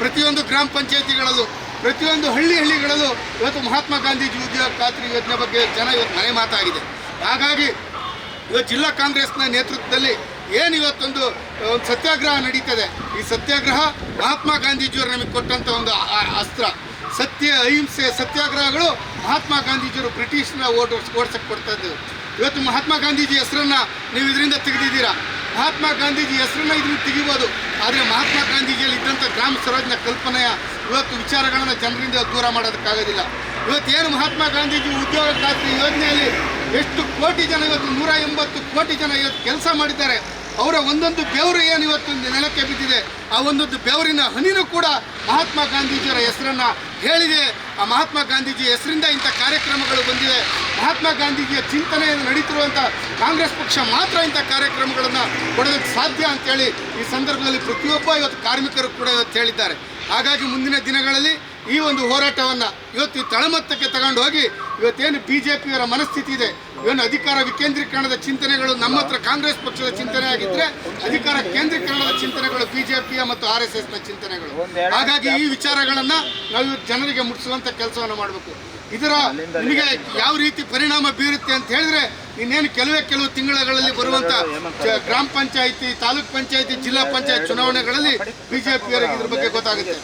ಪ್ರತಿಯೊಂದು ಗ್ರಾಮ ಪಂಚಾಯತಿಗಳಲ್ಲೂ ಪ್ರತಿಯೊಂದು ಹಳ್ಳಿಗಳಲ್ಲೂ ಇವತ್ತು ಮಹಾತ್ಮ ಗಾಂಧೀಜಿ ಉದ್ಯೋಗ ಖಾತ್ರಿ ಯೋಜನೆ ಬಗ್ಗೆ ಜನ ಇವತ್ತು ಮನೆ ಮಾತಾಗಿದೆ. ಹಾಗಾಗಿ ಇವತ್ತು ಜಿಲ್ಲಾ ಕಾಂಗ್ರೆಸ್ನ ನೇತೃತ್ವದಲ್ಲಿ ಏನು ಇವತ್ತೊಂದು ಸತ್ಯಾಗ್ರಹ ನಡೀತದೆ, ಈ ಸತ್ಯಾಗ್ರಹ ಮಹಾತ್ಮ ಗಾಂಧೀಜಿಯವರು ನಮಗೆ ಕೊಟ್ಟಂಥ ಒಂದು ಅಸ್ತ್ರ. ಸತ್ಯ ಅಹಿಂಸೆ ಸತ್ಯಾಗ್ರಹಗಳು ಮಹಾತ್ಮ ಗಾಂಧೀಜಿಯವರು ಬ್ರಿಟಿಷ್ನ ಓಡಿಸಕ್ಕೆ ಕೊಡ್ತಾ ಇದ್ದವು. ಇವತ್ತು ಮಹಾತ್ಮ ಗಾಂಧೀಜಿ ಹೆಸರನ್ನು ನೀವು ಇದರಿಂದ ತೆಗೆದಿದ್ದೀರಾ. ಮಹಾತ್ಮ ಗಾಂಧೀಜಿ ಹೆಸರನ್ನು ಇದನ್ನು ತೆಗಿಬೋದು, ಆದರೆ ಮಹಾತ್ಮ ಗಾಂಧೀಜಿಯಲ್ಲಿ ಇದ್ದಂಥ ಗ್ರಾಮ ಸ್ವರಾಜ್ನ ಕಲ್ಪನೆಯ ಇವತ್ತು ವಿಚಾರಗಳನ್ನು ಜನರಿಂದ ದೂರ ಮಾಡೋದಕ್ಕಾಗೋದಿಲ್ಲ. ಇವತ್ತೇನು ಮಹಾತ್ಮ ಗಾಂಧೀಜಿ ಉದ್ಯೋಗ ಖಾತ್ರಿ ಯೋಜನೆಯಲ್ಲಿ ಎಷ್ಟು ಕೋಟಿ ಜನ ಇವತ್ತು 180 ಕೋಟಿ ಜನ ಇವತ್ತು ಕೆಲಸ ಮಾಡಿದ್ದಾರೆ. ಅವರ ಒಂದೊಂದು ಬೆವರು ಏನು ಇವತ್ತು ನೆಲಕ್ಕೆ ಬಿದ್ದಿದೆ, ಆ ಒಂದೊಂದು ಬೆವರಿನ ಹನಿನೂ ಕೂಡ ಮಹಾತ್ಮ ಗಾಂಧೀಜಿಯವರ ಹೆಸರನ್ನು ಹೇಳಿದೆ. ಆ ಮಹಾತ್ಮ ಗಾಂಧೀಜಿ ಹೆಸರಿಂದ ಇಂಥ ಕಾರ್ಯಕ್ರಮಗಳು ಬಂದಿವೆ. ಮಹಾತ್ಮ ಗಾಂಧೀಜಿಯ ಚಿಂತನೆಯನ್ನು ನಡೀತಿರುವಂಥ ಕಾಂಗ್ರೆಸ್ ಪಕ್ಷ ಮಾತ್ರ ಇಂಥ ಕಾರ್ಯಕ್ರಮಗಳನ್ನು ಕೊಡೋದಕ್ಕೆ ಸಾಧ್ಯ ಅಂತೇಳಿ ಈ ಸಂದರ್ಭದಲ್ಲಿ ಪ್ರತಿಯೊಬ್ಬ ಇವತ್ತು ಕಾರ್ಮಿಕರು ಕೂಡ ಇವತ್ತು ಹೇಳಿದ್ದಾರೆ. ಹಾಗಾಗಿ ಮುಂದಿನ ದಿನಗಳಲ್ಲಿ ಈ ಒಂದು ಹೋರಾಟವನ್ನು ಇವತ್ತು ತಳಮಟ್ಟಕ್ಕೆ ತಗೊಂಡು ಹೋಗಿ ಇವತ್ತೇನು BJPಯವರ ಮನಸ್ಥಿತಿ ಇದೆ, ಏನು ಅಧಿಕಾರ ವಿಕೇಂದ್ರೀಕರಣದ ಚಿಂತನೆಗಳು ನಮ್ಮ ಹತ್ರ ಕಾಂಗ್ರೆಸ್ ಪಕ್ಷದ ಚಿಂತನೆ ಆಗಿದ್ದರೆ ಅಧಿಕಾರ ಕೇಂದ್ರೀಕರಣದ ಚಿಂತನೆಗಳು BJPಯ ಮತ್ತು RSSನ ಚಿಂತನೆಗಳು. ಹಾಗಾಗಿ ಈ ವಿಚಾರಗಳನ್ನು ನಾವು ಜನರಿಗೆ ಮುಟ್ಟಿಸುವಂಥ ಕೆಲಸವನ್ನು ಮಾಡಬೇಕು. ಇದರ ನಿಮಗೆ ಯಾವ ರೀತಿ ಪರಿಣಾಮ ಬೀರುತ್ತೆ ಅಂತ ಹೇಳಿದ್ರೆ ಇನ್ನೇನು ಕೆಲವು ತಿಂಗಳಲ್ಲಿ ಬರುವಂಥ ಗ್ರಾಮ ಪಂಚಾಯಿತಿ, ತಾಲೂಕ್ ಪಂಚಾಯಿತಿ, ಜಿಲ್ಲಾ ಪಂಚಾಯತ್ ಚುನಾವಣೆಗಳಲ್ಲಿ BJPಯವರಿಗೆ ಇದ್ರ ಬಗ್ಗೆ ಗೊತ್ತಾಗುತ್ತೆ.